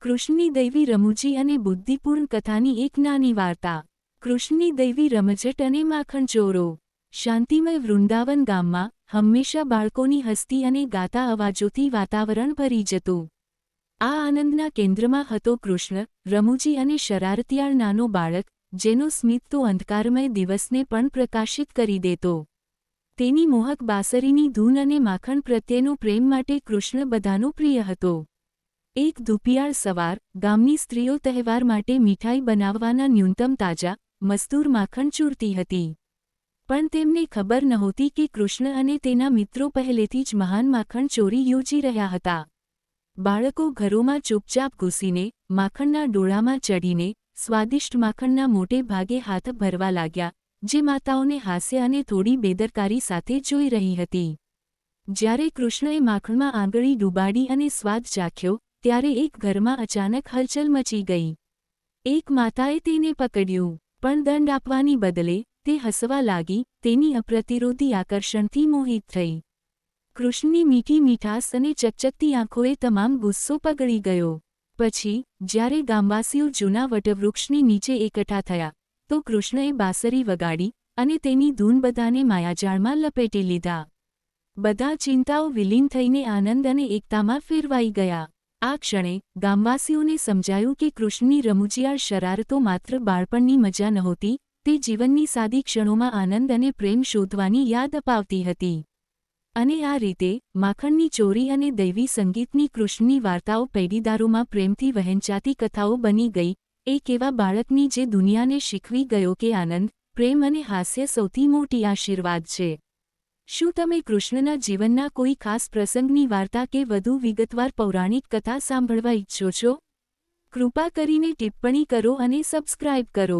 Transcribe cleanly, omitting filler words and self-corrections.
કૃષ્ણની દૈવી રમૂજી અને બુદ્ધિપૂર્ણ કથાની એક નાની વાર્તા। કૃષ્ણની દૈવી રમઝટ અને માખણચોરો। શાંતિમય વૃંદાવન ગામમાં હંમેશા બાળકોની હસતી અને ગાતા અવાજોથી વાતાવરણ ભરી જતું। આ આનંદના કેન્દ્રમાં હતો કૃષ્ણ, રમૂજી અને શરારતિયાળ નાનો બાળક, જેનો સ્મિત તો અંધકારમય દિવસને પણ પ્રકાશિત કરી દેતો। તેની મોહક બાંસરીની ધૂન અને માખણ પ્રત્યેનો પ્રેમ માટે કૃષ્ણ બધાનો પ્રિય હતો। એક ધુપિયાળ સવાર, ગામની સ્ત્રીઓ તહેવાર માટે મીઠાઈ બનાવવાના ન્યૂનતમ તાજા, મસ્તૂર માખણ ચૂરતી હતી। પણ તેમને ખબર નહોતી કે કૃષ્ણ અને તેના મિત્રો પહેલેથી જ મહાન માખણ ચોરી યોજી રહ્યા હતા। બાળકો ઘરોમાં ચૂપચાપ ઘૂસીને, માખણના ડોળામાં ચડીને, સ્વાદિષ્ટ માખણના મોટે ભાગે હાથ ભરવા લાગ્યા, જે માતાઓને હાસ્ય અને થોડી બેદરકારી સાથે જોઈ રહી હતી। જ્યારે કૃષ્ણએ માખણમાં આંગળી ડૂબાડી અને સ્વાદ ચાખ્યો, ત્યારે એક ઘરમાં અચાનક હલચલ મચી ગઈ। એક માતાએ તેને પકડ્યું, પણ દંડ આપવાની બદલે તે હસવા લાગી, તેની અપ્રતિરોધી આકર્ષણથી મોહિત થઈ। કૃષ્ણની મીઠી મીઠાશ અને ચકચકતી આંખોએ તમામ ગુસ્સો પગળી ગયો। પછી, જ્યારે ગામવાસીઓ જૂના વટવૃક્ષની નીચે એકઠા થયા, તો કૃષ્ણએ બાંસરી વગાડી, અને તેની ધૂન બધાને માયાજાળમાં લપેટી લીધા। બધા ચિંતાઓ વિલીન થઈને આનંદ અને એકતામાં ફેરવાઈ ગયા। આ ક્ષણે, ગામવાસીઓને સમજાયું કે કૃષ્ણની રમૂજીયાળ શરારતો માત્ર બાળપણની મજા નહોતી, તે જીવનની સાદી ક્ષણોમાં આનંદ અને પ્રેમ શોધવાની યાદ અપાવતી હતી। અને આ રીતે, માખણની ચોરી અને દૈવી સંગીતની કૃષ્ણની વાર્તાઓ પેઢીદારોમાં પ્રેમથી વહેંચાતી કથાઓ બની ગઈ, એક એવા બાળકની જે દુનિયાને શીખવી ગયો કે આનંદ, પ્રેમ અને હાસ્ય સૌથી મોટી આશીર્વાદ છે। શું તમે કૃષ્ણના જીવનના કોઈ ખાસ પ્રસંગની વાર્તા કે વધુ વિગતવાર પૌરાણિક કથા સાંભળવા ઈચ્છો છો? કૃપા કરીને ટિપ્પણી કરો અને સબસ્ક્રાઇબ કરો।